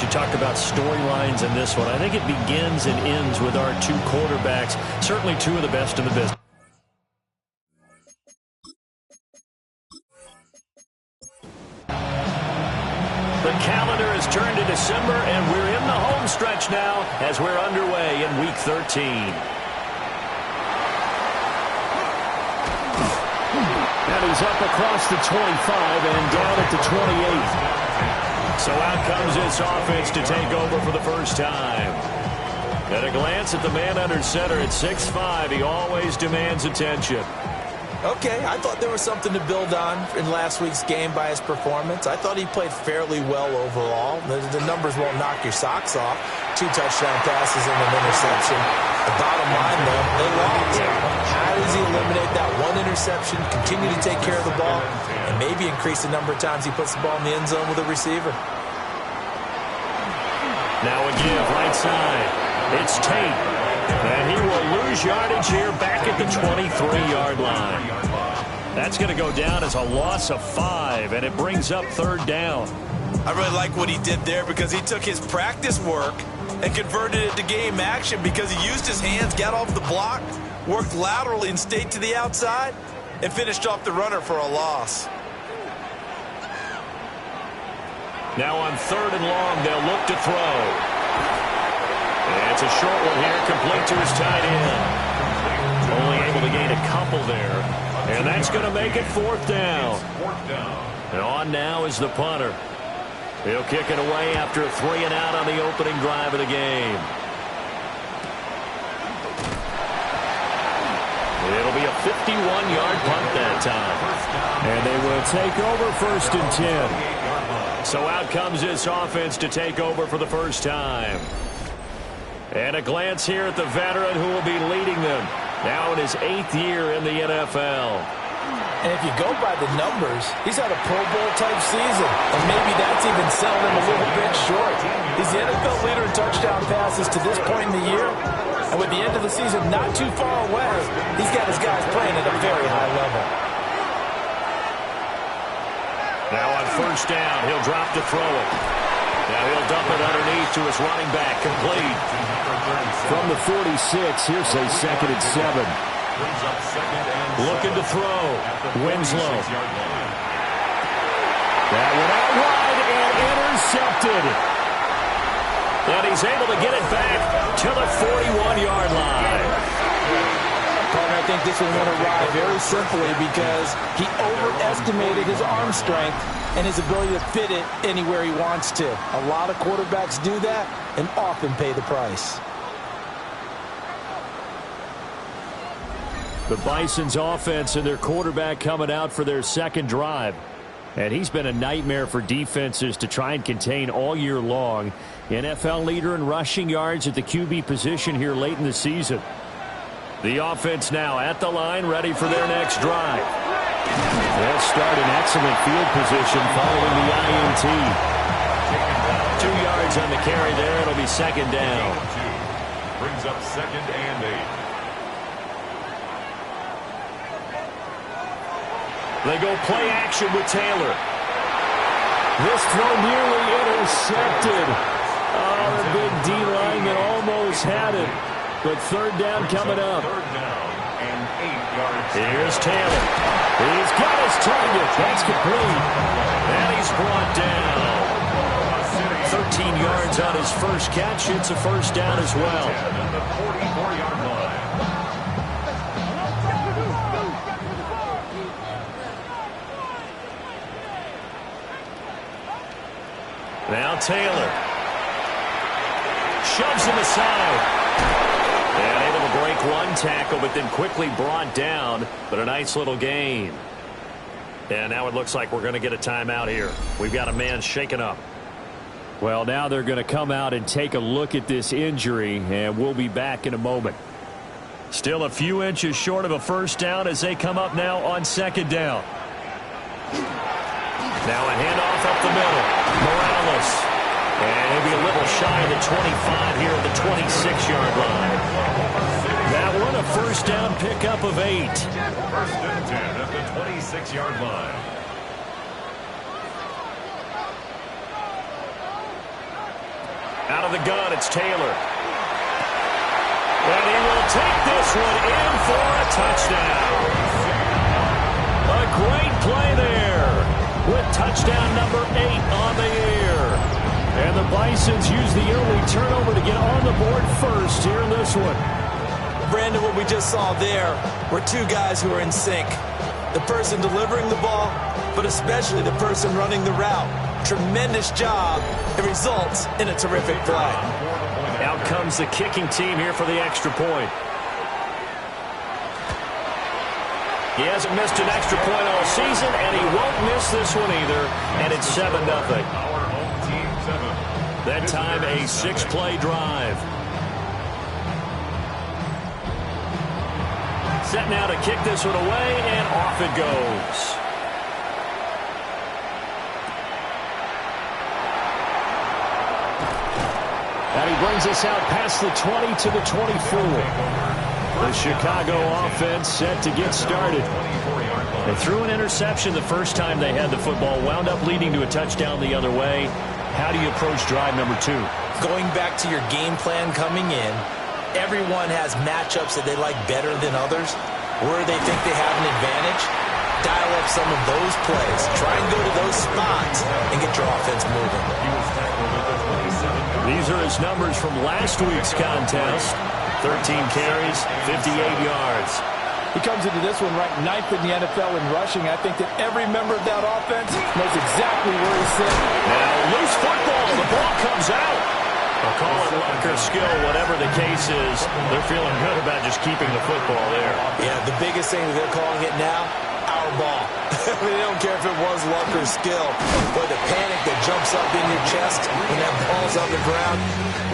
you talked about storylines in this one. I think it begins and ends with our two quarterbacks, certainly two of the best in the business. The calendar has turned to December, and we're in the home stretch now as we're underway in Week 13. And he's up across the 25 and down at the 28. So out comes this offense to take over for the first time. At a glance at the man under center at 6'5", he always demands attention. Okay, I thought there was something to build on in last week's game by his performance. I thought he played fairly well overall. The numbers won't knock your socks off. 2 touchdown passes and an interception. The bottom line, though, they lost. How does he eliminate that one interception, continue to take care of the ball, and maybe increase the number of times he puts the ball in the end zone with a receiver? Now a give right side. It's Tate. And he will lose yardage here back at the 23-yard line. That's going to go down as a loss of 5, and it brings up 3rd down. I really like what he did there because he took his practice work and converted it to game action because he used his hands, got off the block, worked laterally and stayed to the outside, and finished off the runner for a loss. Now on 3rd and long, they'll look to throw. And it's a short one here, complete to his tight end. Only able to gain a couple there. And that's going to make it 4th down. And on now is the punter. He'll kick it away after a 3 and out on the opening drive of the game. It'll be a 51-yard punt that time. And they will take over 1st and 10. So out comes this offense to take over for the first time. And a glance here at the veteran who will be leading them now in his 8th year in the NFL. And if you go by the numbers, he's had a Pro Bowl-type season. And maybe that's even selling him a little bit short. He's the NFL leader in touchdown passes to this point in the year. And with the end of the season not too far away, he's got his guys playing at a very high level. Now on 1st down, he'll drop to throw it. Now he'll dump it underneath to his running back, complete. From the 46, here's a 2nd and 7. Looking to throw. Winslow. That went out wide and intercepted. And he's able to get it back to the 41-yard line. Partner, I think this one went awry very simply because he overestimated his arm strength and his ability to fit it anywhere he wants to. A lot of quarterbacks do that and often pay the price. The Bisons offense and their quarterback coming out for their 2nd drive. And he's been a nightmare for defenses to try and contain all year long. NFL leader in rushing yards at the QB position here late in the season. The offense now at the line, ready for their next drive. They'll start in excellent field position following the INT. 2 yards on the carry there. It'll be 2nd down. Brings up 2nd and 8. They go play action with Taylor. This throw nearly intercepted. Oh, the big D-line that almost had it. But 3rd down coming up. 3rd down and 8 yards. Here's Taylor. He's got his target. That's complete. And he's brought down. 13 yards on his first catch. It's a 1st down as well. The 44-yard line. Now Taylor shoves him aside. And able to break one tackle, but then quickly brought down. But a nice little gain. And now it looks like we're going to get a timeout here. We've got a man shaken up. Well, now they're going to come out and take a look at this injury, and we'll be back in a moment. Still a few inches short of a 1st down as they come up now on 2nd down. Now a handoff up the middle. Morales. And he'll be a little shy of the 25 here at the 26-yard line. That one a 1st down pickup of 8. 1st and 10 at the 26-yard line. Out of the gun, it's Taylor. And he will take this one in for a touchdown. A great play there with touchdown number 8 on the year. And the Bisons use the early turnover to get on the board first here in this one. Brandon, what we just saw there were two guys who are in sync. The person delivering the ball, but especially the person running the route. Tremendous job. It results in a terrific play. Out comes the kicking team here for the extra point. He hasn't missed an extra point all season, and he won't miss this one either, and it's 7-0. That time, a 6-play drive. Set now to kick this one away, and off it goes. And he brings us out past the 20 to the 24. The Chicago offense set to get started. They threw an interception the first time they had the football, wound up leading to a touchdown the other way. How do you approach drive number 2? Going back to your game plan coming in, everyone has matchups that they like better than others, where they think they have an advantage. Dial up some of those plays. Try and go to those spots and get your offense moving. These are his numbers from last week's contest. 13 carries, 58 yards. He comes into this one ranked 9th in the NFL in rushing. I think that every member of that offense knows exactly where he's sitting. Now, loose football. The ball comes out. They'll call it luck or skill, whatever the case is. They're feeling good about just keeping the football there. Yeah, the biggest thing that they're calling it now, our ball. They don't care if it was luck or skill, but the panic that jumps up in your chest when that ball's on the ground,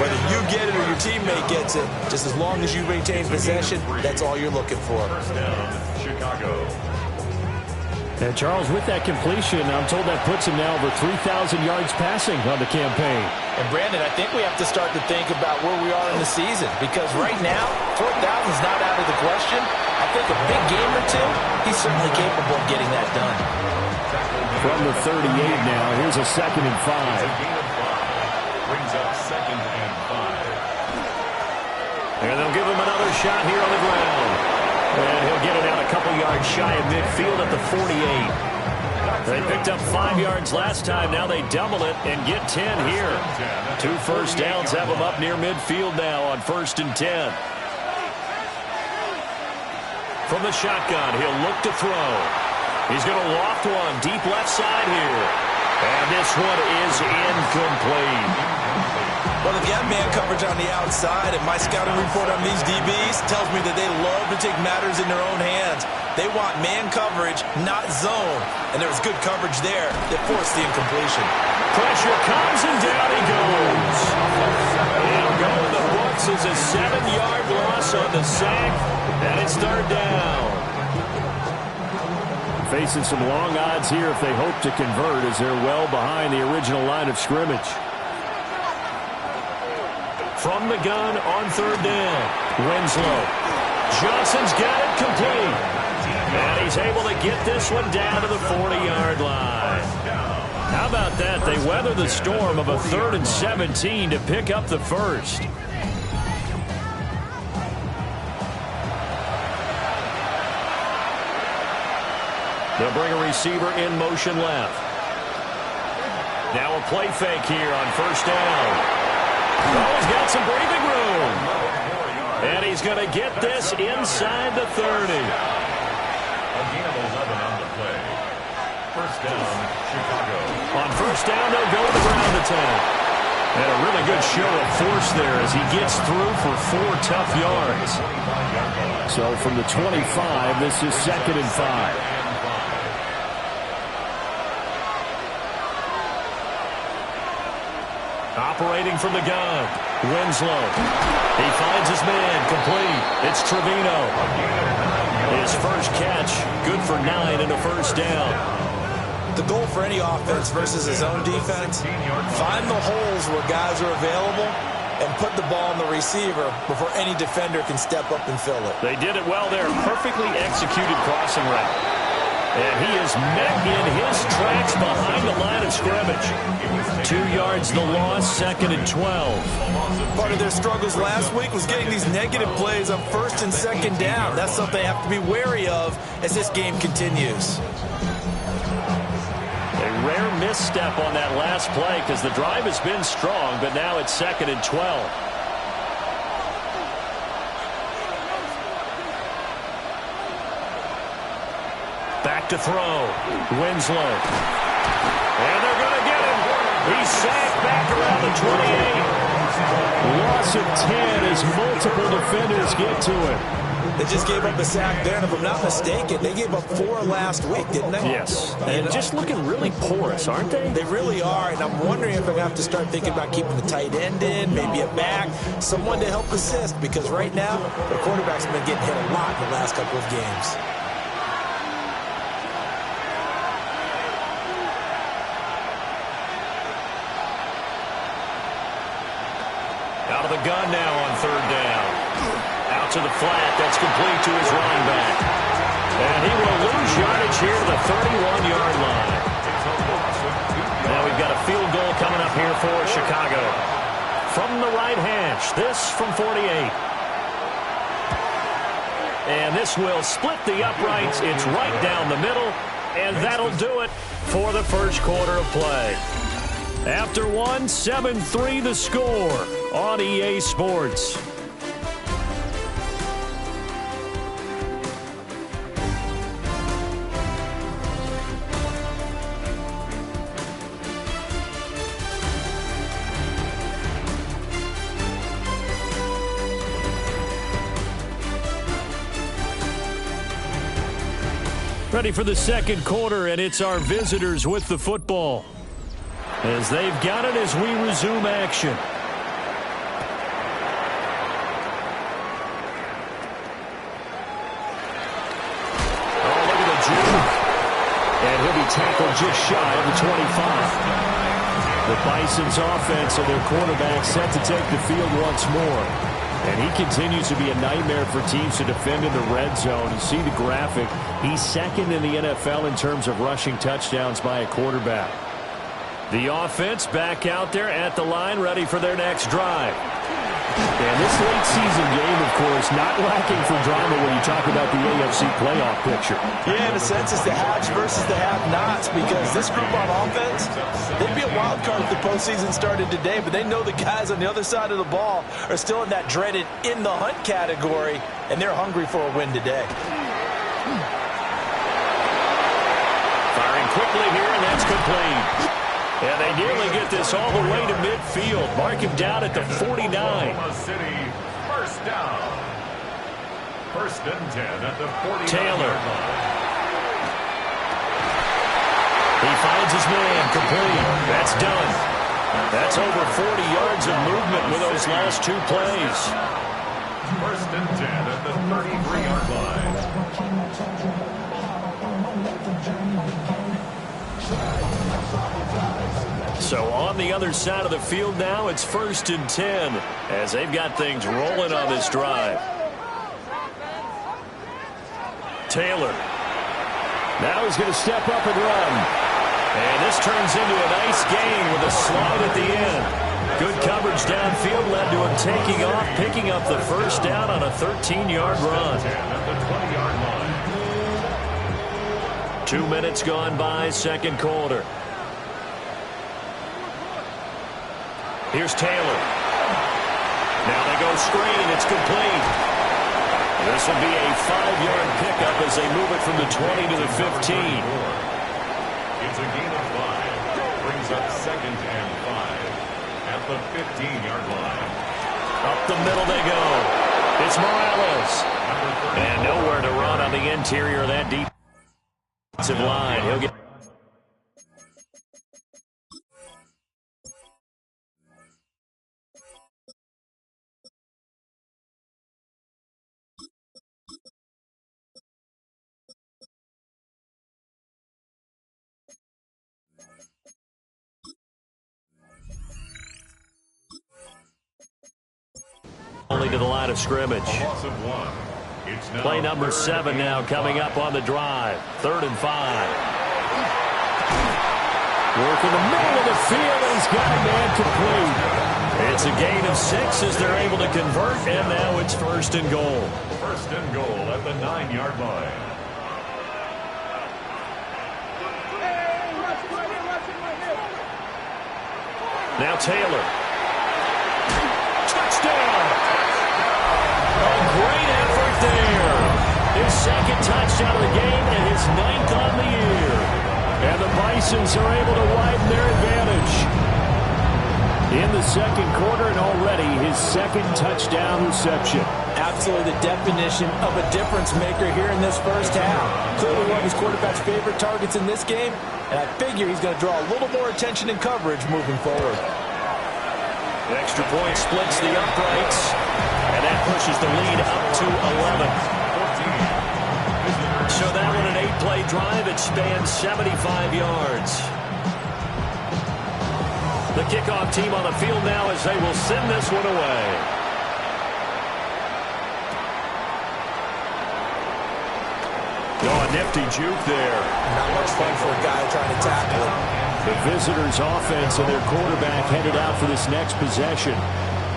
whether you get it or your teammate gets it, just as long as you maintain possession, that's all you're looking for. First down, Chicago. And Charles, with that completion, I'm told that puts him now over 3,000 yards passing on the campaign. And Brandon, I think we have to start to think about where we are in the season, because right now, 4,000 is not out of the question. I think a big game or two, he's certainly capable of getting that done. From the 38 now, here's a 2nd and 5. Brings up 2nd and 5. And they'll give him another shot here on the ground. And he'll get it out a couple yards shy of midfield at the 48. They picked up 5 yards last time. Now they double it and get 10 here. 2 first downs have them up near midfield now on 1st and 10. From the shotgun, he'll look to throw. He's going to loft one deep left side here. And this one is incomplete. Well, if you have man coverage on the outside, and my scouting report on these DBs tells me that they love to take matters in their own hands. They want man coverage, not zone. And there was good coverage there that forced the incompletion. Pressure comes, and down he goes. And going the books is a 7-yard loss on the sack, and it's 3rd down. Facing some long odds here if they hope to convert, as they're well behind the original line of scrimmage. From the gun on 3rd down, Winslow. Johnson's got it complete. And he's able to get this one down to the 40-yard line. How about that? They weather the storm of a 3rd and 17 to pick up the first. They'll bring a receiver in motion left. Now a play fake here on 1st down. Oh, he's got some breathing room. And he's going to get this inside the 30. A gain of 11 on the play. 1st down, Chicago. On 1st down, they'll go to the ground attack. And a really good show of force there as he gets through for 4 tough yards. So from the 25, this is 2nd and 5. Operating from the gun, Winslow. He finds his man, complete. It's Trevino. His first catch, good for 9 and a 1st down. The goal for any offense versus his own defense, find the holes where guys are available and put the ball on the receiver before any defender can step up and fill it. They did it well there. Perfectly executed crossing route. And he is met in his tracks behind the line of scrimmage. 2 yards the loss, 2nd and 12. Part of their struggles last week was getting these negative plays on 1st and 2nd down. That's something they have to be wary of as this game continues. A rare misstep on that last play because the drive has been strong, but now it's 2nd and 12. Back to throw. Winslow. And they're going to get him. He's sacked back around the 28. Loss of 10 as multiple defenders get to him. They just gave up a sack there, and if I'm not mistaken, they gave up 4 last week, didn't they? Yes. And just looking really porous, aren't they? They really are, and I'm wondering if they're going to have to start thinking about keeping the tight end in, maybe a back, someone to help assist, because right now, the quarterback's been getting hit a lot in the last couple of games. Out of the gun now on 3rd down. Out to the flat. That's complete to his running back. And he will lose yardage here to the 31-yard line. Now we've got a field goal coming up here for Chicago. From the right hash. This from 48. And this will split the uprights. It's right down the middle. And that'll do it for the first quarter of play. After 1, 7-3 the score on EA Sports. Ready for the second quarter, and it's our visitors with the football, as they've got it as we resume action. Oh, look at the juke. And he'll be tackled just shy of the 25. The Bisons offense and their quarterback set to take the field once more. And he continues to be a nightmare for teams to defend in the red zone. You see the graphic. He's 2nd in the NFL in terms of rushing touchdowns by a quarterback. The offense back out there at the line, ready for their next drive. And this late season game, of course, not lacking for drama when you talk about the AFC playoff picture. Yeah, in a sense, it's the haves versus the have-nots, because this group on offense, they'd be a wild card if the postseason started today, but they know the guys on the other side of the ball are still in that dreaded in-the-hunt category, and they're hungry for a win today. Firing quickly here, and that's complete. And they nearly get this all the way to midfield. Mark him down at the 49. Oklahoma City, first down. 1st and 10 at the 49. Taylor. He finds his man, complete. That's done. That's over 40 yards of movement with those last 2 plays. 1st and 10 at the 33-yard line. So on the other side of the field now, it's 1st and 10 as they've got things rolling on this drive. Taylor. Now he's going to step up and run. And this turns into a nice gain with a slide at the end. Good coverage downfield led to him taking off, picking up the first down on a 13-yard run. 2 minutes gone by, second quarter. Here's Taylor. Now they go screen. It's complete. This will be a 5-yard pickup as they move it from the 20 to the 15. It's a gain of 5. Brings up 2nd and 5 at the 15-yard line. Up the middle they go. It's Morales. And nowhere to run on the interior of that defensive line. He'll get... only to the line of scrimmage. A loss of 1. It's now Play number 7 now coming up on the drive. 3rd and 5. Work in the middle of the field, and he's got a man complete. It's a gain of 6 as they're able to convert, and now it's 1st and goal. 1st and goal at the 9-yard line. Now Taylor. Touchdown! A great effort there. His 2nd touchdown of the game and his 9th on the year. And the Bisons are able to widen their advantage. In the 2nd quarter, and already his 2nd touchdown reception. Absolutely the definition of a difference maker here in this first half. Clearly one of his quarterback's favorite targets in this game, and I figure he's going to draw a little more attention and coverage moving forward. The extra point splits the uprights, and that pushes the lead up to 11. So that one an 8-play drive. It spans 75 yards. The kickoff team on the field now as they will send this one away. Oh, a nifty juke there. Not much fun for a guy trying to tackle him. The visitors' offense and their quarterback headed out for this next possession.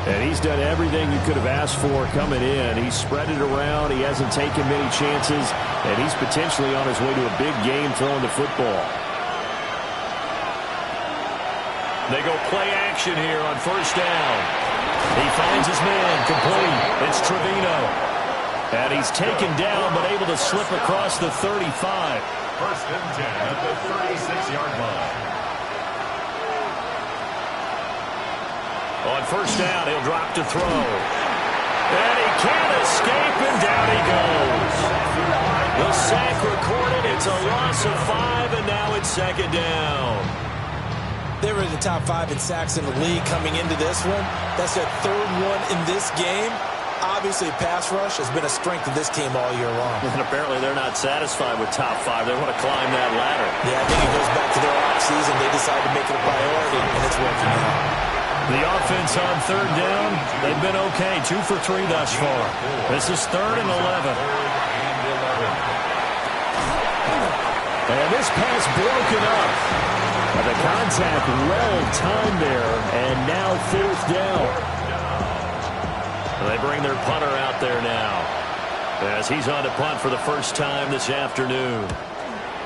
And he's done everything you could have asked for coming in. He's spread it around. He hasn't taken many chances. And he's potentially on his way to a big game throwing the football. They go play action here on 1st down. He finds his man complete. It's Trevino. And he's taken down but able to slip across the 35. 1st and 10 at the 36-yard line. On 1st down, he'll drop to throw. And he can't escape, and down he goes. The sack recorded. It's a loss of 5, and now it's 2nd down. They were in the top 5 in sacks in the league coming into this one. That's their 3rd one in this game. Obviously, pass rush has been a strength of this team all year long. And apparently they're not satisfied with top 5. They want to climb that ladder. Yeah, I think it goes back to their offseason. They decided to make it a priority, and it's working out. The offense on 3rd down, they've been okay. 2 for 3 thus far. This is 3rd and 11. And this pass broken up. The contact well timed there, and now 4th down. They bring their punter out there now as he's on to punt for the first time this afternoon.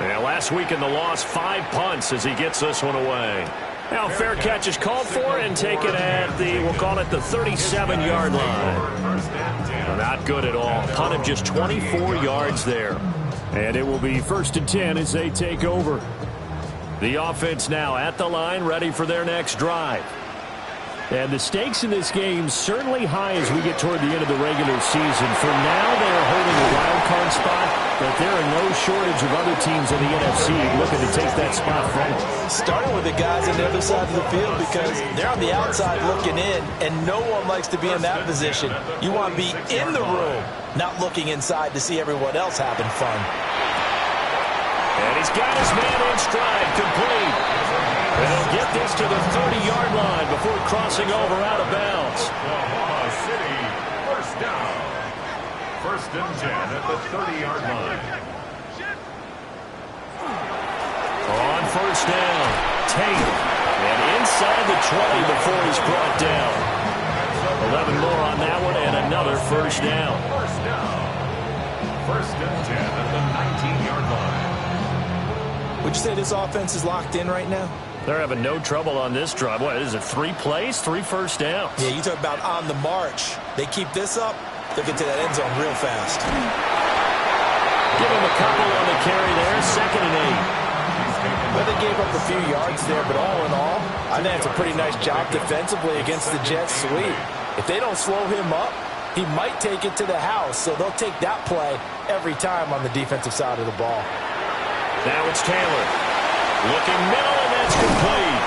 And last week in the loss, 5 punts as he gets this one away. Now fair catch is called for and taken at the, we'll call it the 37-yard line. Not good at all. Punt of just 24 yards there. And it will be 1st and 10 as they take over. The offense now at the line, ready for their next drive. And the stakes in this game certainly high as we get toward the end of the regular season. For now, they are holding a wild card spot, but there are no shortage of other teams in the NFC looking to take that spot from them. Starting with the guys on the other side of the field because they're on the outside looking in, and no one likes to be in that position. You want to be in the room, not looking inside to see everyone else having fun. And he's got his man in stride, complete. And he'll get this to the 30-yard line before crossing over out of bounds. Oklahoma City, 1st down. 1st and 10 at the 30-yard line. On 1st down, Tate. And inside the 20 before he's brought down. 11 more on that one and another 1st down. 1st down. 1st and 10 at the 19-yard line. Would you say this offense is locked in right now? They're having no trouble on this drive. What is it, 3 plays, 3 first downs? Yeah, you talk about on the march. They keep this up, they'll get to that end zone real fast. Give him a couple on the carry there, 2nd and 8. Well, they gave up a few yards there, but all in all, I think it's a pretty nice job defensively against the Jets' sweep. If they don't slow him up, he might take it to the house, so they'll take that play every time on the defensive side of the ball. Now it's Taylor. Looking middle, and that's complete.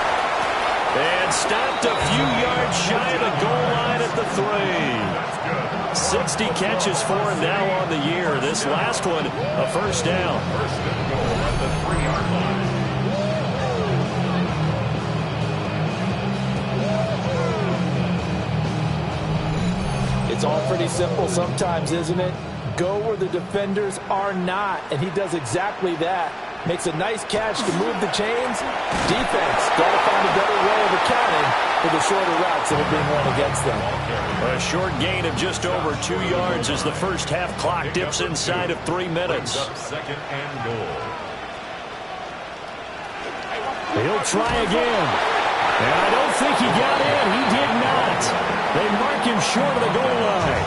And stopped a few yards shy of the goal line at the 3. 60 catches for him now on the year. This last one, a 1st down. 1st and goal at the 3-yard line. It's all pretty simple sometimes, isn't it? go where the defenders are not, and he does exactly that. Makes a nice catch to move the chains. Defense got to find a better way of accounting for the shorter routes that are being run against them. A short gain of just over 2 yards as the first half clock dips inside of 3 minutes. Second and goal. He'll try again. And I don't think he got in. He did not. They mark him short of the goal line.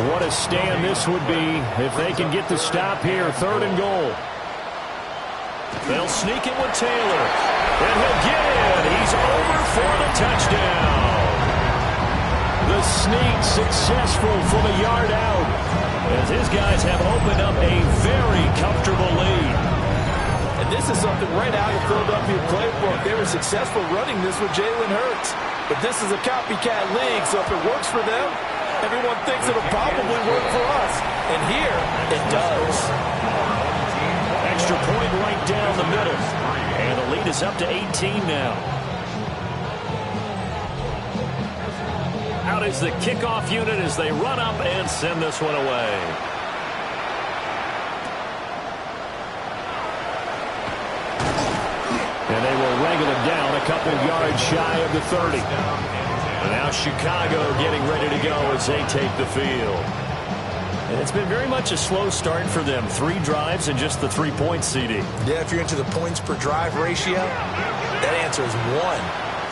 What a stand this would be if they can get the stop here. 3rd and goal. They'll sneak it with Taylor. And he'll get in. He's over for the touchdown. The sneak successful from a yard out, as his guys have opened up a very comfortable lead. And this is something right out of Philadelphia playbook. They were successful running this with Jalen Hurts. But this is a copycat league, so if it works for them, everyone thinks it'll probably work for us. And here, it does. Extra point right down the middle. And the lead is up to 18 now. Out is the kickoff unit as they run up and send this one away. And they will wrangle him down a couple yards shy of the 30. And now Chicago getting ready to go as they take the field. And it's been very much a slow start for them. 3 drives and just the 3 points, CD. Yeah, if you're into the points per drive ratio, that answer is 1.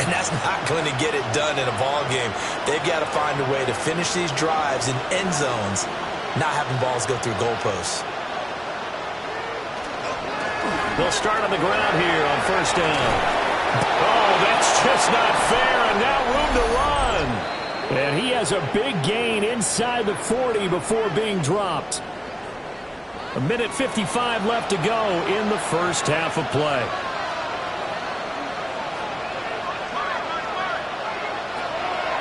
And that's not going to get it done in a ball game. They've got to find a way to finish these drives in end zones, not having balls go through goalposts. They'll start on the ground here on 1st down. Oh, that's just not fair, and now room to run. And he has a big gain inside the 40 before being dropped. 1:55 left to go in the first half of play.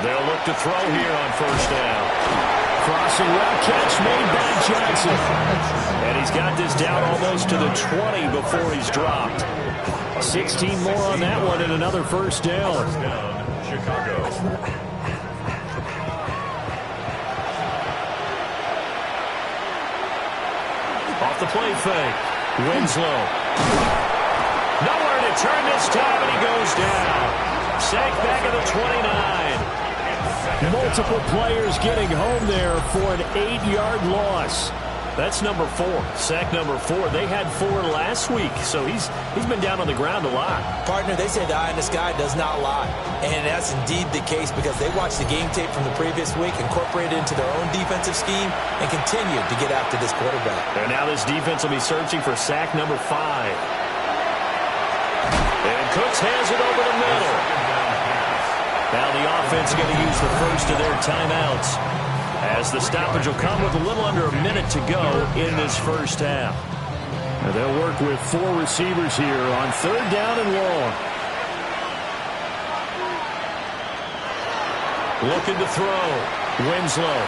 They'll look to throw here on 1st down. Crossing route catch made by Johnson. And he's got this down almost to the 20 before he's dropped. 16 more on that one and another 1st down. Chicago. Off the play fake. Winslow. Nowhere to turn this time, and he goes down. Sacked back at the 29. Multiple players getting home there for an 8-yard loss. That's number 4. Sack number 4. They had 4 last week, so he's been down on the ground a lot. Partner, they say the eye in the sky does not lie. And that's indeed the case because they watched the game tape from the previous week, incorporated it into their own defensive scheme, and continued to get after this quarterback. And now this defense will be searching for sack number 5. And Cooks has it over the middle. Now the offense going to use the first of their timeouts, as the stoppage will come with a little under a minute to go in this first half. And they'll work with 4 receivers here on 3rd down and long. Looking to throw. Winslow.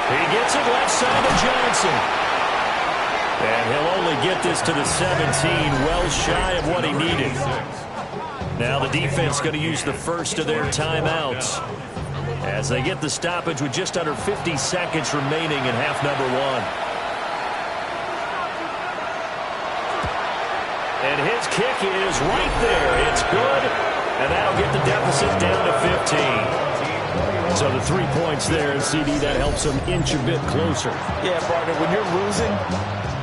He gets it left side to Johnson. And he'll only get this to the 17, well shy of what he needed. Now the defense going to use the first of their timeouts, as they get the stoppage with just under 50 seconds remaining in half number 1. And his kick is right there. It's good, and that'll get the deficit down to 15. So the 3 points there, and CD, that helps them inch a bit closer. Yeah, partner, when you're losing,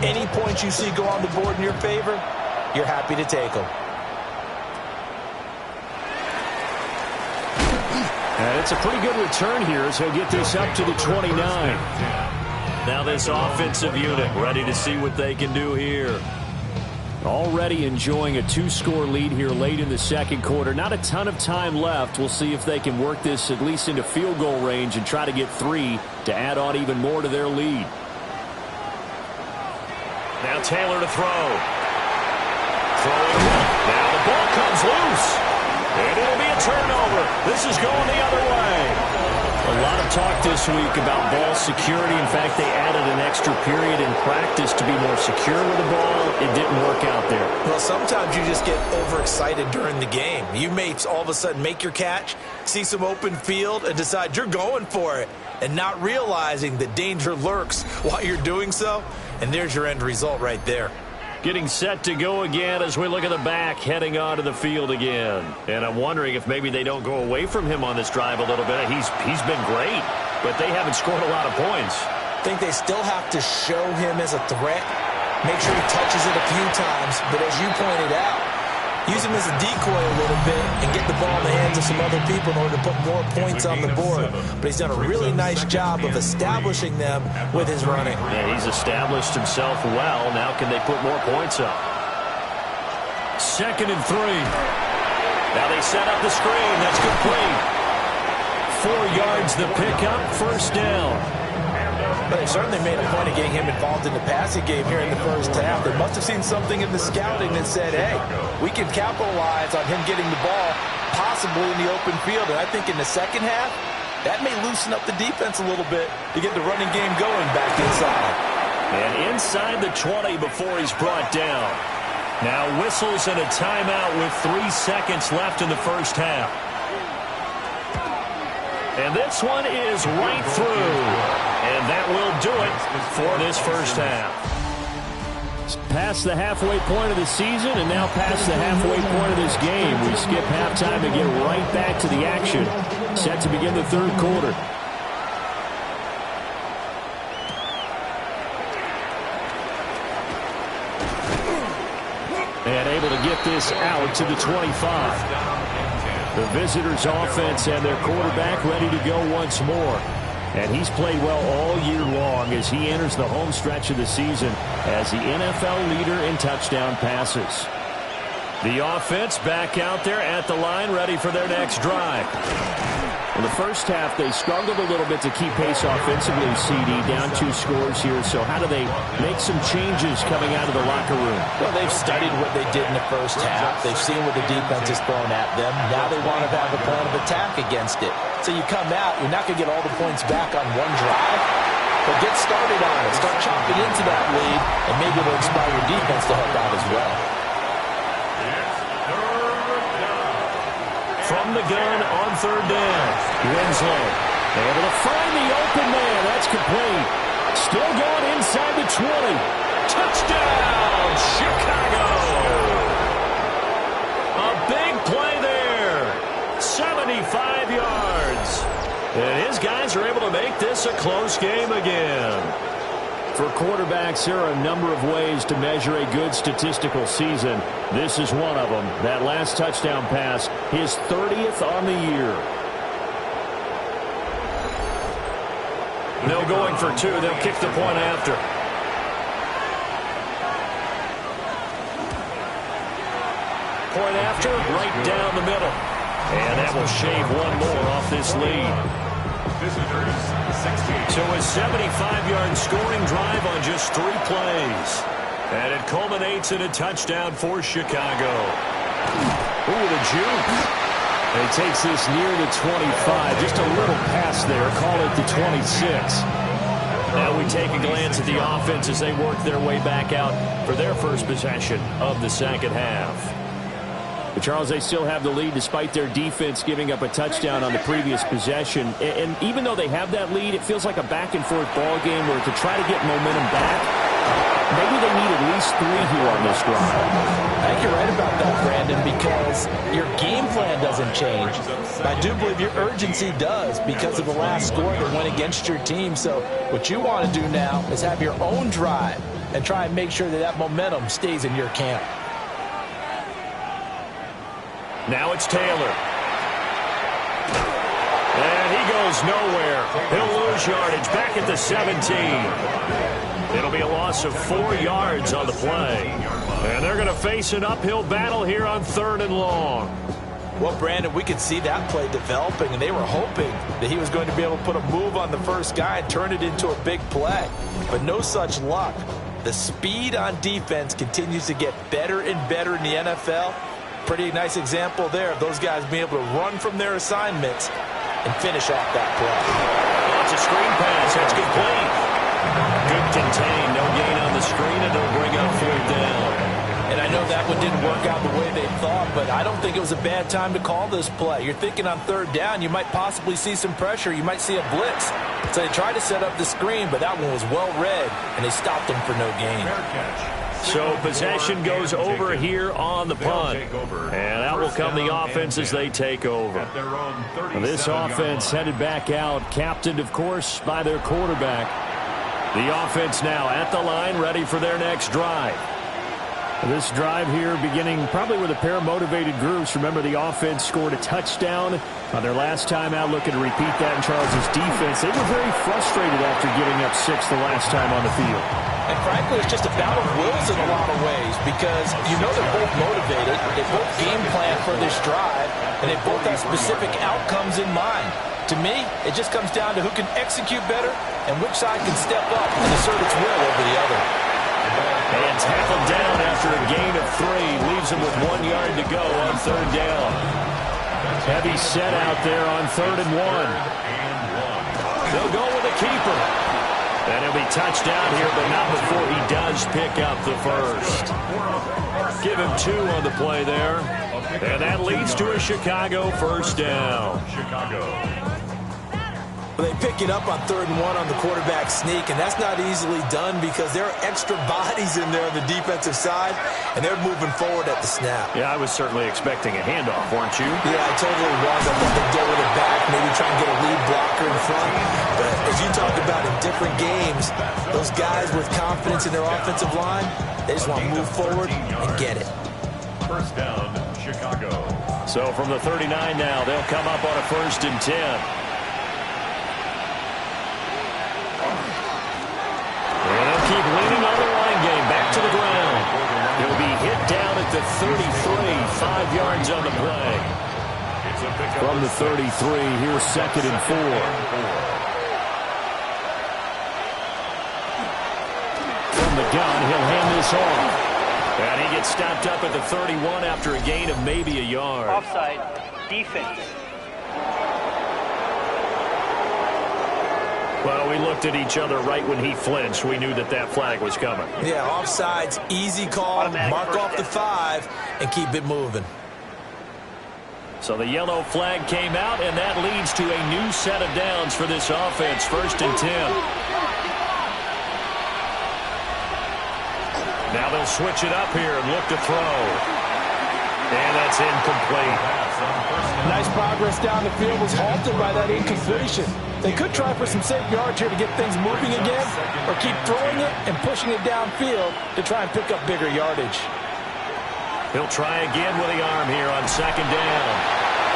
any points you see go on the board in your favor, you're happy to take them. And it's a pretty good return here as he'll get this up to the 29. Now this offensive unit ready to see what they can do here. Already enjoying a 2-score lead here late in the second quarter. Not a ton of time left. We'll see if they can work this at least into field goal range and try to get 3 to add on even more to their lead. Now Taylor to throw. Throwing. Now the ball comes loose. And it'll be a turnover. This is going the other way. A lot of talk this week about ball security. In fact, they added an extra period in practice to be more secure with the ball. It didn't work out there. Well, sometimes you just get overexcited during the game. You may all of a sudden make your catch, see some open field, and decide you're going for it, and not realizing that danger lurks while you're doing so. And there's your end result right there. Getting set to go again as we look at the back, heading onto the field again. And I'm wondering if maybe they don't go away from him on this drive a little bit. He's been great, but they haven't scored a lot of points. I think they still have to show him as a threat. Make sure he touches it a few times. But as you pointed out, use him as a decoy a little bit and get the ball in the hands of some other people in order to put more points on the board. But he's done a really nice job of establishing them with his running. Yeah, he's established himself well. Now can they put more points up? 2nd and 3. Now they set up the screen. That's complete. 4 yards the pickup. First down. But they certainly made a point of getting him involved in the passing game here in the first half. They must have seen something in the scouting that said, hey, we can capitalize on him getting the ball possibly in the open field. And I think in the second half, that may loosen up the defense a little bit to get the running game going back inside. And inside the 20 before he's brought down. Now whistles and a timeout with 3 seconds left in the first half. And this one is right through. And that will do it for this first half. Past the halfway point of the season and now past the halfway point of this game. We skip halftime and get right back to the action. Set to begin the third quarter. And able to get this out to the 25. The visitors' offense and their quarterback ready to go once more. And he's played well all year long as he enters the home stretch of the season as the NFL leader in touchdown passes. The offense back out there at the line ready for their next drive. In the first half, they struggled a little bit to keep pace offensively, CD, down 2 scores here. So how do they make some changes coming out of the locker room? Well, they've studied what they did in the first half. They've seen what the defense has thrown at them. Now they want to have a plan of attack against it. So you come out, you're not going to get all the points back on one drive, but get started on it. Start chopping into that lead, and maybe it'll inspire your defense to help out as well. From the gun on third down. Winslow able to find the open man. That's complete. Still going inside the 20. Touchdown, Chicago. A big play there. 75 yards. And his guys are able to make this a close game again. For quarterbacks, there are a number of ways to measure a good statistical season. This is one of them. That last touchdown pass, his 30th on the year. No going for 2. They'll kick the point after. Point after, right down the middle. And that will shave one more off this lead. So a 75-yard scoring drive on just 3 plays. And it culminates in a touchdown for Chicago. Ooh, the juke. And he takes this near the 25. Just a little pass there. Call it the 26. Now we take a glance at the offense as they work their way back out for their first possession of the second half. But Charles, they still have the lead despite their defense giving up a touchdown on the previous possession. And even though they have that lead, it feels like a back-and-forth ball game where to try to get momentum back, maybe they need at least 3 here on this drive. I think you're right about that, Brandon, because your game plan doesn't change. I do believe your urgency does because of the last score that went against your team. So what you want to do now is have your own drive and try and make sure that that momentum stays in your camp. Now it's Taylor. And he goes nowhere. He'll lose yardage back at the 17. It'll be a loss of 4 yards on the play. And they're going to face an uphill battle here on 3rd and long. Well, Brandon, we could see that play developing, and they were hoping that he was going to be able to put a move on the first guy and turn it into a big play. But no such luck. The speed on defense continues to get better and better in the NFL. Pretty nice example there of those guys being able to run from their assignments and finish off that play. Oh, it's a screen pass. That's complete. Good contain. No gain on the screen, and it'll bring up 4th down. And I know that one didn't work out the way they thought, but I don't think it was a bad time to call this play. You're thinking on 3rd down, you might possibly see some pressure. You might see a blitz. So they tried to set up the screen, but that one was well read, and they stopped them for no gain. So possession goes over here on the punt. And out will come the offense as they take over. This offense headed back out, captained, of course, by their quarterback. The offense now at the line, ready for their next drive. This drive here beginning probably with a pair of motivated groups. Remember, the offense scored a touchdown on their last time out, looking to repeat that in Charles' defense. They were very frustrated after giving up 6 the last time on the field. And frankly, it's just a battle of wills in a lot of ways because you know they're both motivated. They both game plan for this drive, and they both have specific outcomes in mind. To me, it just comes down to who can execute better and which side can step up and assert its will over the other. And tackled down after a gain of 3. Leaves him with 1 yard to go on 3rd down. Heavy set out there on 3rd and 1. They'll go with a keeper. And he'll be touched down here, but not before he does pick up the first. Give him 2 on the play there. And that leads to a Chicago 1st down. They pick it up on 3rd and 1 on the quarterback sneak, and that's not easily done because there are extra bodies in there on the defensive side, and they're moving forward at the snap. Yeah, I was certainly expecting a handoff, weren't you? Yeah, I totally was. I thought they'd go with it back, maybe try and get a lead blocker in front. But as you talked about in different games, those guys with confidence in their offensive line, they just want to move forward and get it. 1st down, Chicago. So from the 39 now, they'll come up on a 1st and 10. Keep leaning on the line game. Back to the ground. He'll be hit down at the 33. 5 yards on the play. From the 33, here's 2nd and 4. From the gun, he'll hand this off. And he gets stopped up at the 31 after a gain of maybe a yard. Offside. Defense. Well, we looked at each other right when he flinched. We knew that that flag was coming. Yeah, offsides, easy call. Automatic Mark off the 5 and keep it moving. So the yellow flag came out, and that leads to a new set of downs for this offense. 1st and 10. Now they'll switch it up here and look to throw. And that's incomplete. Nice progress down the field was halted by that incompletion. They could try for some safe yards here to get things moving again, or keep throwing it and pushing it downfield to try and pick up bigger yardage. He'll try again with the arm here on 2nd down.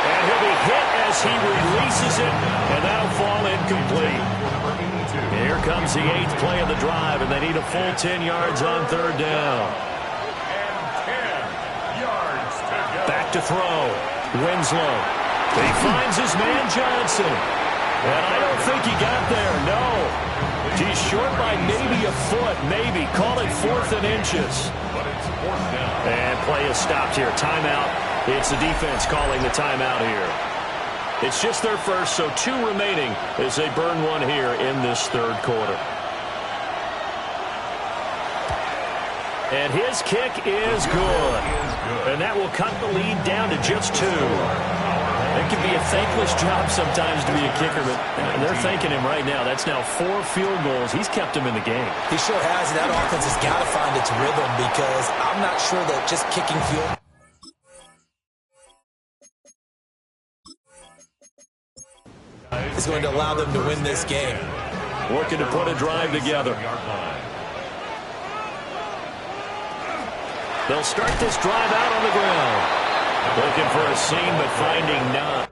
And he'll be hit as he releases it, and that'll fall incomplete. Here comes the 8th play of the drive, and they need a full 10 yards on 3rd down. Back to throw. Winslow. He finds his man Johnson. And I don't think he got there, no. He's short by maybe a foot, maybe. Call it 4th and inches. And play is stopped here. Timeout. It's the defense calling the timeout here. It's just their first, so 2 remaining as they burn 1 here in this 3rd quarter. And his kick is good. And that will cut the lead down to just 2. It can be a thankless job sometimes to be a kicker, but they're thanking him right now. That's now 4 field goals. He's kept him in the game. He sure has, and that offense has got to find its rhythm because I'm not sure that just kicking field is going to allow them to win this game. Looking to put a drive together. They'll start this drive out on the ground. Looking for a seam, but finding none.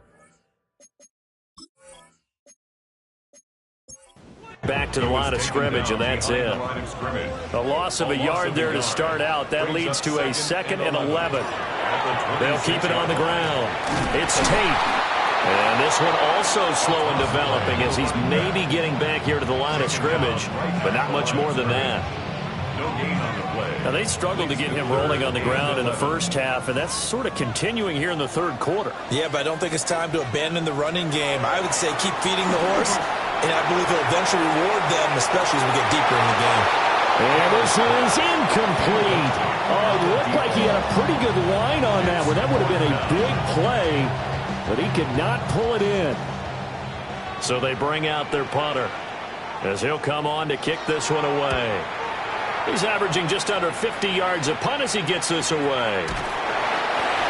Back to the line of scrimmage, and that's it. A loss of a yard there to start out. That leads to a 2nd and 11. They'll keep it on the ground. It's Tate. And this one also slow in developing as he's maybe getting back here to the line of scrimmage, but not much more than that. No gain on the play. Now, they struggled to get him rolling on the ground in the first half, and that's sort of continuing here in the third quarter. Yeah, but I don't think it's time to abandon the running game. I would say keep feeding the horse, and I believe he'll eventually reward them, especially as we get deeper in the game. And this is incomplete. Oh, it looked like he had a pretty good line on that one. That would have been a big play, but he could not pull it in. So they bring out their punter as he'll come on to kick this one away. He's averaging just under 50 yards a punt as he gets this away.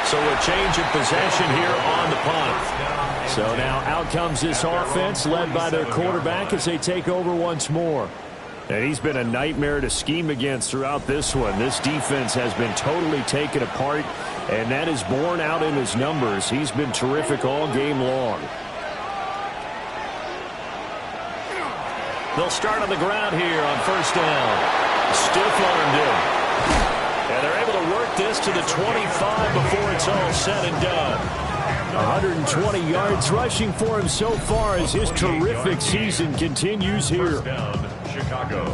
So a change of possession here on the punt. So now out comes this offense led by their quarterback as they take over once more. And he's been a nightmare to scheme against throughout this one. This defense has been totally taken apart, and that is borne out in his numbers. He's been terrific all game long. They'll start on the ground here on first down. Stiff armed him. And they're able to work this to the 25 before it's all said and done. 120 yards rushing for him so far as his terrific season continues here. First down, Chicago.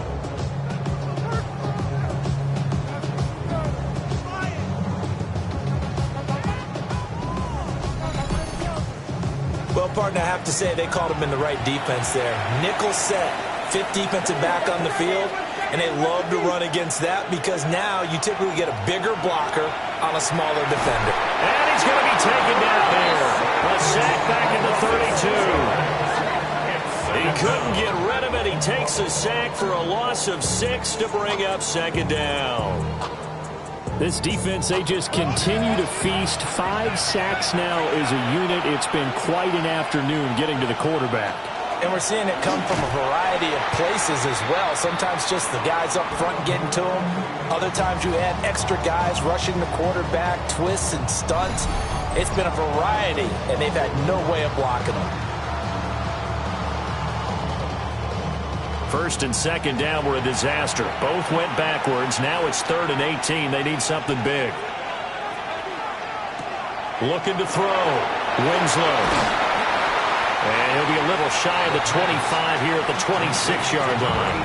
Well, partner, I have to say they called him in the right defense there. Nickel set, fifth defensive back on the field, and they love to run against that because now you typically get a bigger blocker on a smaller defender. And he's going to be taken down here. A sack back in the 32. He couldn't get rid of it. He takes a sack for a loss of 6 to bring up second down. This defense, they just continue to feast. 5 sacks now as a unit. It's been quite an afternoon getting to the quarterback. And we're seeing it come from a variety of places as well. Sometimes just the guys up front getting to him. Other times you add extra guys rushing the quarterback, twists and stunts. It's been a variety, and they've had no way of blocking them. First and second down were a disaster. Both went backwards. Now it's 3rd and 18. They need something big. Looking to throw. Winslow. And he'll be a little shy of the 25 here at the 26-yard line.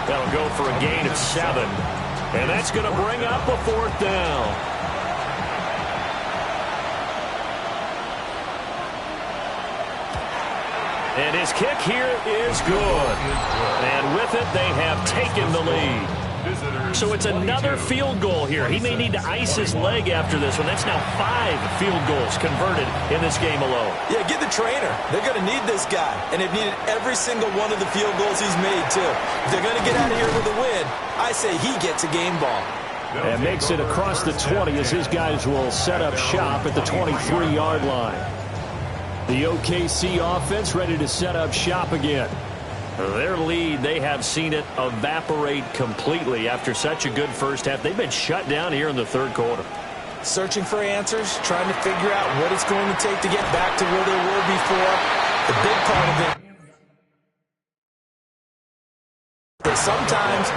That'll go for a gain of 7. And that's going to bring up a 4th down. And his kick here is good. And with it, they have taken the lead. So it's another field goal here. He may need to ice his leg after this one. That's now 5 field goals converted in this game alone. Yeah, get the trainer. They're going to need this guy. And they've needed every single one of the field goals he's made, too. If they're going to get out of here with a win, I say he gets a game ball. And makes it across the 20 as his guys will set up shop at the 23-yard line. The OKC offense ready to set up shop again. Their lead, they have seen it evaporate completely after such a good first half. They've been shut down here in the third quarter. Searching for answers, trying to figure out what it's going to take to get back to where they were before. The big part of it is sometimes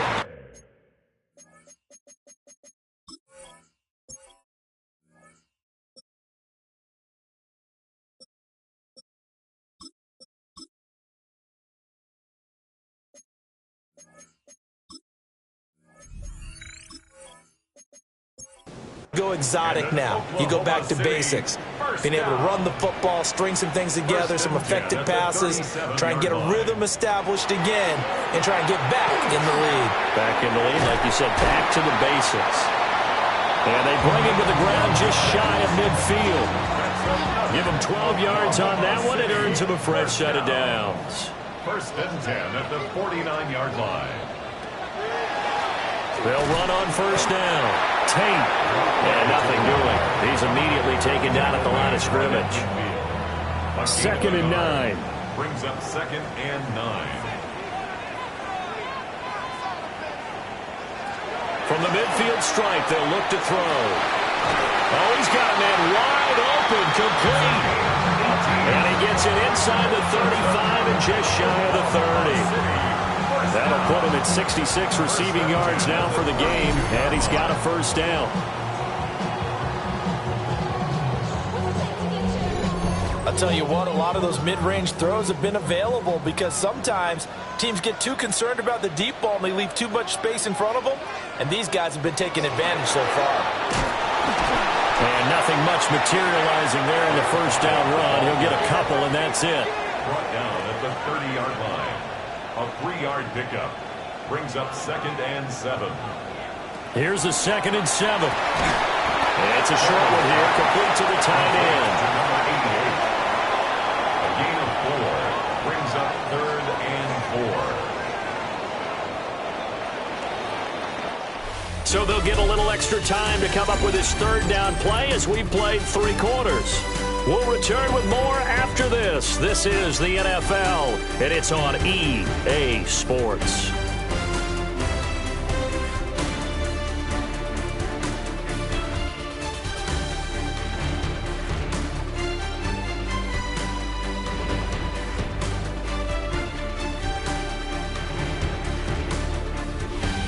go exotic now. You go back to basics. Being able to run the football, string some things together, some effective passes, try and get a rhythm established again, and try and get back in the lead. Back in the lead, like you said, back to the basics. And they bring him to the ground just shy of midfield. Give him 12 yards on that one. It earns him a fresh set of downs. 1st and 10 at the 49-yard line. They'll run on first down. Tate. And nothing doing. He's immediately taken down at the line of scrimmage. 2nd and 9. Brings up 2nd and 9. From the midfield stripe, they'll look to throw. Oh, he's got a man wide open, complete. And he gets it inside the 35 and just shy of the 30. That'll put him at 66 receiving yards now for the game, and he's got a first down. I'll I'll tell you what, a lot of those mid-range throws have been available because sometimes teams get too concerned about the deep ball and they leave too much space in front of them, and these guys have been taking advantage so far. And nothing much materializing there in the first down run. He'll get a couple, and that's it. Brought down at the 30-yard line. A 3-yard pickup brings up 2nd and 7. Here's the 2nd and 7. It's a short one here, complete to the tight end. Number 88. A gain of 4 brings up 3rd and 4. So they'll get a little extra time to come up with his 3rd down play as we've played 3 quarters. We'll return with more after this. This is the NFL, and it's on EA Sports.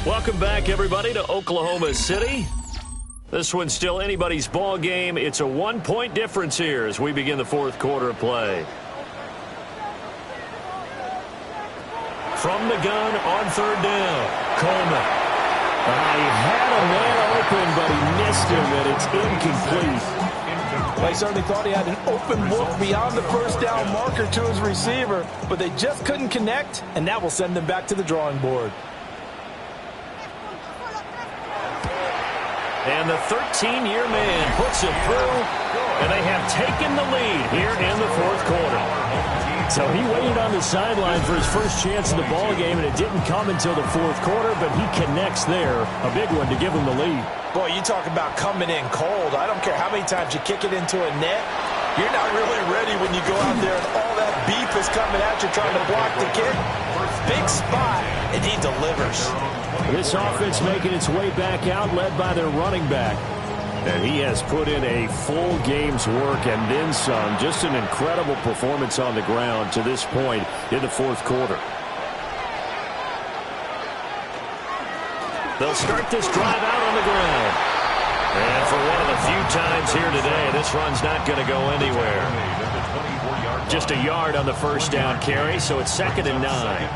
Welcome back, everybody, to Oklahoma City. This one's still anybody's ball game. It's a 1-point difference here as we begin the 4th quarter of play. From the gun on 3rd down, Coleman. He had a man open, but he missed him, and it's incomplete. Well, he certainly thought he had an open look beyond the first down marker to his receiver, but they just couldn't connect, and that will send them back to the drawing board. And the 13-year man puts it through, and they have taken the lead here in the 4th quarter. So he waited on the sideline for his first chance in the ball game, and it didn't come until the 4th quarter, but he connects there, a big one to give him the lead. Boy, you talk about coming in cold. I don't care how many times you kick it into a net. You're not really ready when you go out there and all that beef is coming at you trying to block the kick. Big spot, and he delivers. This offense making its way back out, led by their running back. And he has put in a full game's work and then some. Just an incredible performance on the ground to this point in the 4th quarter. They'll start this drive out on the ground. And for one of the few times here today, this run's not going to go anywhere. Just a yard on the first down carry, so it's 2nd and 9.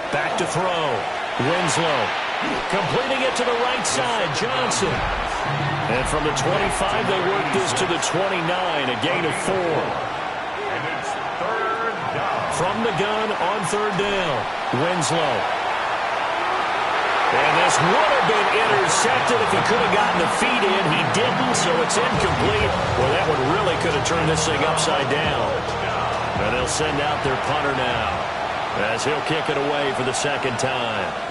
Back to throw. Winslow completing it to the right side. Johnson. And from the 25, they work this to the 29, a gain of 4. And it's 3rd down. From the gun on 3rd down. Winslow. And this would have been intercepted if he could have gotten the feet in. He didn't, so it's incomplete. Well, that one really could have turned this thing upside down. And they'll send out their punter now, as he'll kick it away for the 2nd time.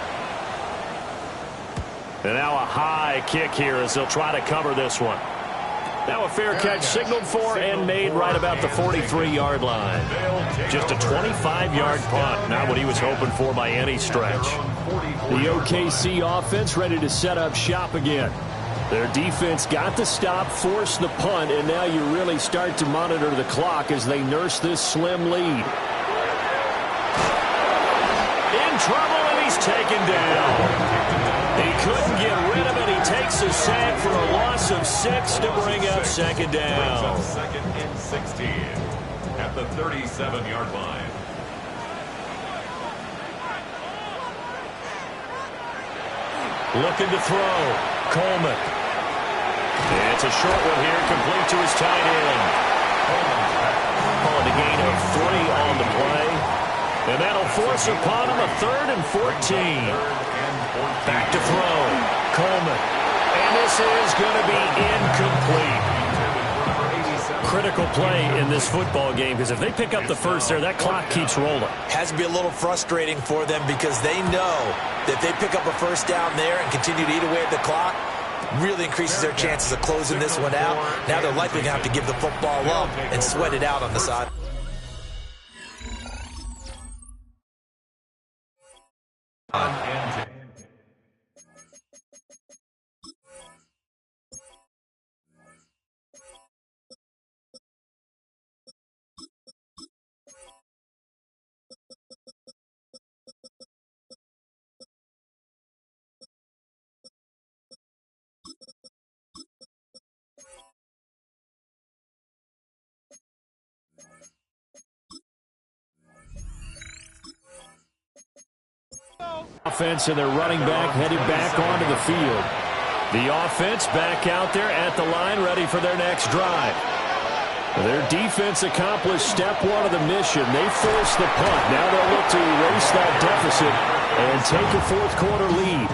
And now a high kick here as they'll try to cover this one. Now a fair catch signaled for and made right about the 43-yard line. Just a 25-yard punt, not what he was hoping for by any stretch. The OKC offense ready to set up shop again. Their defense got the stop, forced the punt, and now you really start to monitor the clock as they nurse this slim lead. In trouble, and he's taken down. He couldn't get rid of it. He takes a sack for a loss of 6 to bring up 2nd down. 2nd and 16 at the 37-yard line. Looking to throw. Coleman. It's a short one here, complete to his tight end. Calling a gain of 3 on the play. And that'll force upon him a 3rd and 14. Back to throw. Coleman. And this is going to be incomplete. Critical play in this football game, because if they pick up the first there, that clock keeps rolling. Has to be a little frustrating for them because they know that if they pick up a first down there and continue to eat away at the clock, really increases their chances of closing this one out. Now they're likely going to have to give the football up and sweat it out on the side. offense, and their running back headed back onto the field. The offense back out there at the line, ready for their next drive. Their defense accomplished step one of the mission. They forced the punt. Now they'll look to erase that deficit and take a fourth quarter lead.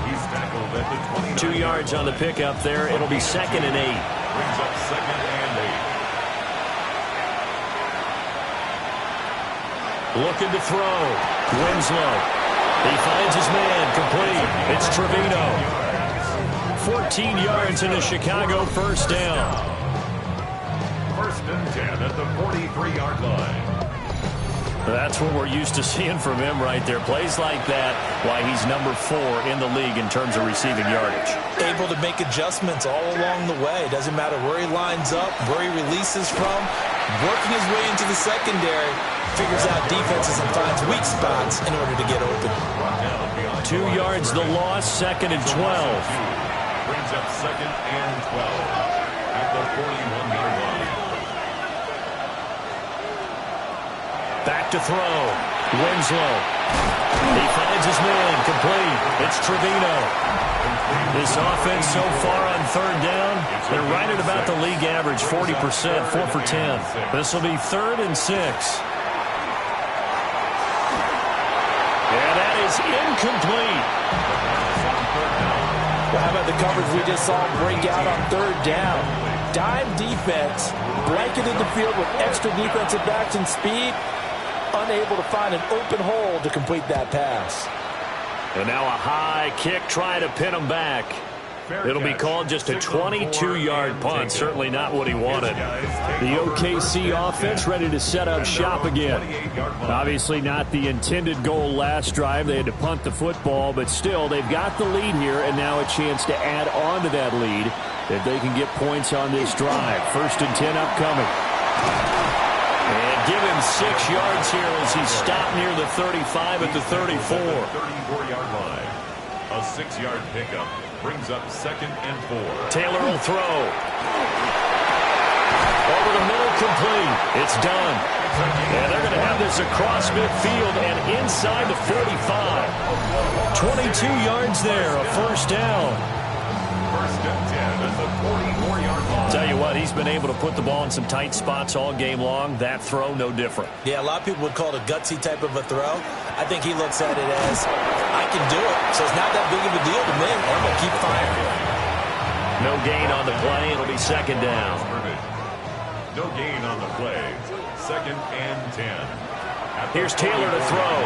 2 yards on the pickup there. It'll be 2nd and 8. Brings up 2nd and 8. Looking to throw. Winslow. He finds his man. Complete. It's Trevino. 14 yards in a Chicago first down. 1st and 10 at the 43-yard line. That's what we're used to seeing from him right there. Plays like that, why he's number 4 in the league in terms of receiving yardage. Able to make adjustments all along the way. Doesn't matter where he lines up, where he releases from. Working his way into the secondary. Figures out defenses and finds weak spots in order to get open. 2 yards the loss, 2nd and 12. Brings up 2nd and 12 at the 41-yard line. Back to throw. Winslow. He finds his man. Complete. It's Trevino. This offense so far on 3rd down, they're right at about the league average, 40%, 4 for 10. This will be 3rd and 6. And that is incomplete. Well, how about the coverage we just saw break out on 3rd down? Dime defense, blanketed the field with extra defensive backs and speed, unable to find an open hole to complete that pass. And now a high kick trying to pin him back. It'll be called just a 22-yard punt. Certainly not what he wanted. The OKC offense ready to set up shop again. Obviously not the intended goal last drive. They had to punt the football, but still they've got the lead here and now a chance to add on to that lead if they can get points on this drive. 1st and 10 upcoming. And give him 6 yards here as he stopped near the 35 at the 34. 34-yard line. A 6-yard pickup brings up 2nd and 4. Taylor will throw. Over the middle, complete. It's done. And they're going to have this across midfield and inside the 45. 22 yards there, a first down. 1st and 10 at the 44-yard line. Tell you what, he's been able to put the ball in some tight spots all game long. That throw, no different. Yeah, a lot of people would call it a gutsy type of a throw. I think he looks at it as, I can do it. So it's not that big of a deal to me. I'm going to keep firing. No gain on the play. It'll be 2nd down. No gain on the play. 2nd and 10. Here's Taylor to throw.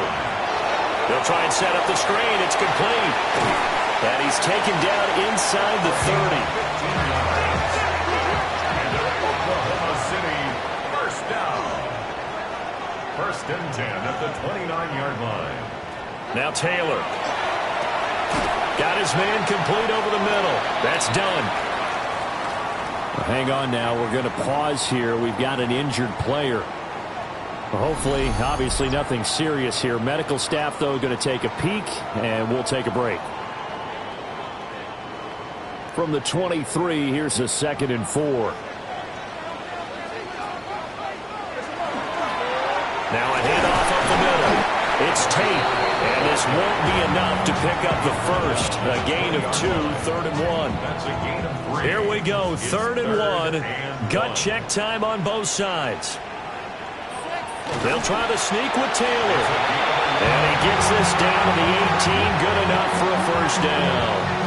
They'll try and set up the screen. It's complete. And he's taken down inside the 30. Oklahoma City, first down. 1st and 10 at the 29-yard line. Now Taylor. Got his man complete over the middle. That's done. Hang on now. We're going to pause here. We've got an injured player. Hopefully, obviously nothing serious here. Medical staff, though, going to take a peek, and we'll take a break. From the 23, here's a 2nd and 4. Now a handoff up the middle. It's Tate, and this won't be enough to pick up the first. A gain of 2, 3rd and 1. That's a gain of 3. Here we go, 3rd and 1. and Gut 1. check time on both sides. They'll try to sneak with Taylor. And he gets this down to the 18. Good enough for a first down.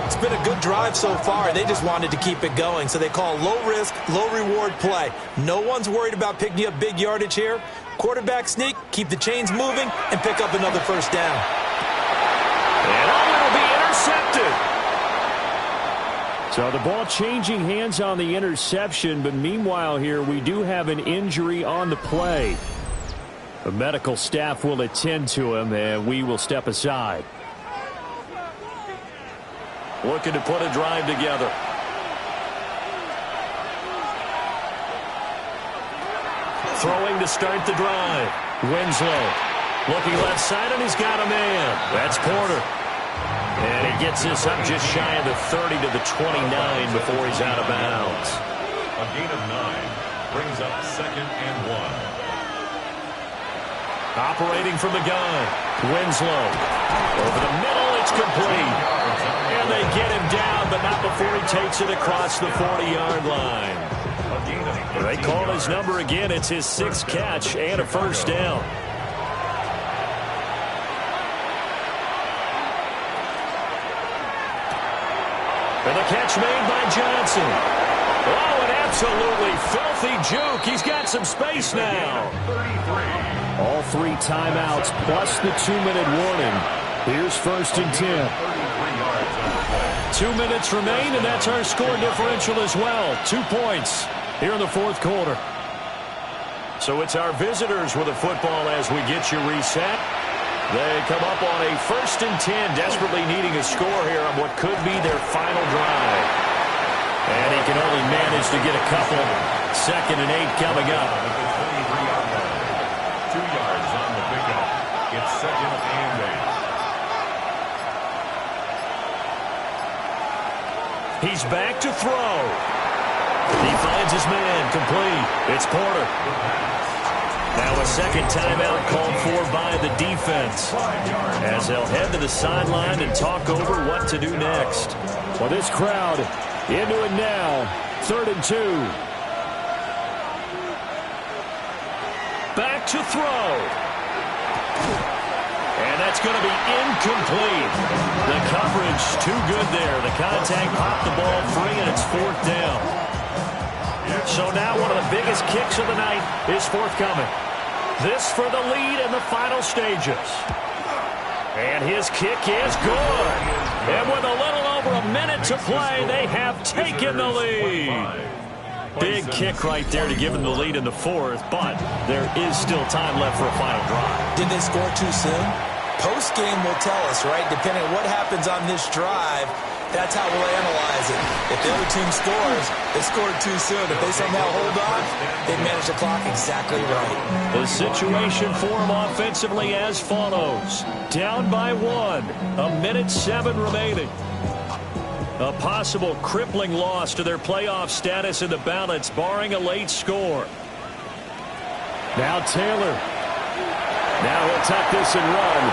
It's been a good drive so far. They just wanted to keep it going, so they call low-risk, low-reward play. No one's worried about picking up big yardage here. Quarterback sneak, keep the chains moving, and pick up another first down. And it'll be intercepted. So the ball changing hands on the interception, but meanwhile here we do have an injury on the play. The medical staff will attend to him, and we will step aside. Looking to put a drive together. Throwing to start the drive. Winslow looking left side, and he's got a man. That's Porter. And he gets this up just shy of the 30 to the 29 before he's out of bounds. A gain of 9. Brings up 2nd and 1. Operating from the gun, Winslow. Over the middle, it's complete. And they get him down, but not before he takes it across the 40-yard line. They call his number again. It's his 6th catch and a first down. And the catch made by Johnson. Oh, an absolutely filthy juke. He's got some space now. All 3 timeouts plus the 2-minute warning. Here's 1st and 10. 2 minutes remain, and that's our score differential as well. 2 points here in the 4th quarter. So it's our visitors with the football as we get you reset. They come up on a 1st and 10, desperately needing a score here on what could be their final drive. And he can only manage to get a couple. 2nd and 8 coming up. 2 yards on the pickup. It's 2nd and 8. He's back to throw. He finds his man, complete. It's Porter. Now a 2nd timeout called for by the defense, as they'll head to the sideline and talk over what to do next. Well, this crowd into it now. 3rd and 2. Back to throw. And that's going to be incomplete. The coverage too good there. The contact popped the ball free, and it's 4th down. So now one of the biggest kicks of the night is forthcoming. This for the lead in the final stages. And his kick is good. And with a little over a minute to play, they have taken the lead. Big kick right there to give them the lead in the 4th, but there is still time left for a final drive. Did they score too soon? Post-game will tell us, right? Depending on what happens on this drive, that's how we'll analyze it. If the other team scores, they scored too soon. If they somehow hold on, they manage the clock exactly right. The situation for them offensively as follows. Down by 1. 1:07 remaining. A possible crippling loss to their playoff status in the balance, barring a late score. Now Taylor. Now he'll tuck this and run.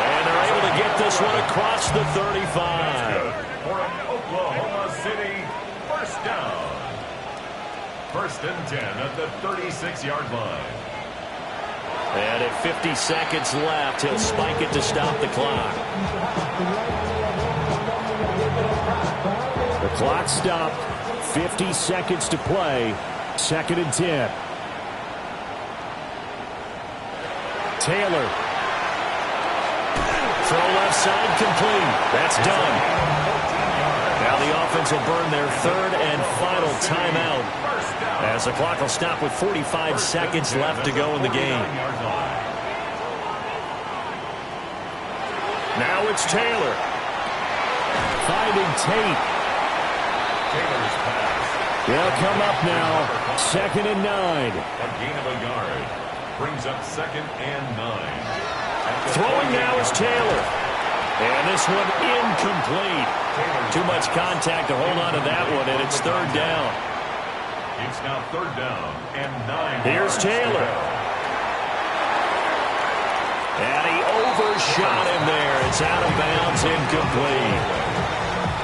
And they're able to get this one across the 35. For an Oklahoma City first down. 1st and 10 at the 36-yard line. And at 50 seconds left, he'll spike it to stop the clock. The clock stopped. 50 seconds to play. 2nd and 10. Taylor. Throw left side complete. That's done. Now the offense will burn their 3rd and final timeout, as the clock will stop with 45 seconds left to go in the game. Now it's Taylor. Finding Tate. Taylor's pass. They'll come up now. 2nd and 9. A gain of a yard. Brings up 2nd and 9. Throwing now is Taylor. And this one incomplete. Too much contact to hold on to that one, and it's 3rd down. It's now 3rd down and 9. Here's Taylor. And he overshot him there. It's out of bounds, incomplete.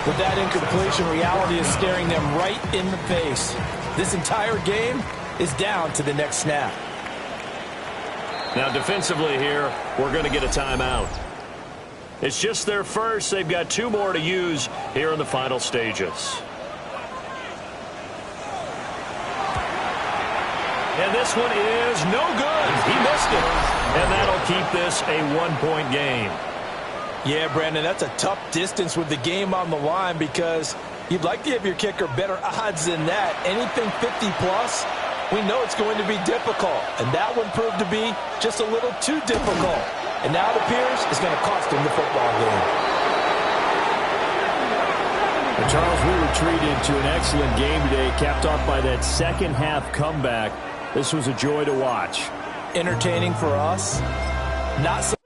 With that incompletion, reality is staring them right in the face. This entire game is down to the next snap. Now defensively here, we're going to get a timeout. It's just their first. They've got 2 more to use here in the final stages. And this one is no good. He missed it. And that'll keep this a 1-point game. Yeah, Brandon, that's a tough distance with the game on the line, because you'd like to give your kicker better odds than that. Anything 50-plus, we know it's going to be difficult. And that one proved to be just a little too difficult. And now it appears it's going to cost him the football game. And Charles, we retreated to an excellent game today, capped off by that second-half comeback. This was a joy to watch. Entertaining for us. Not so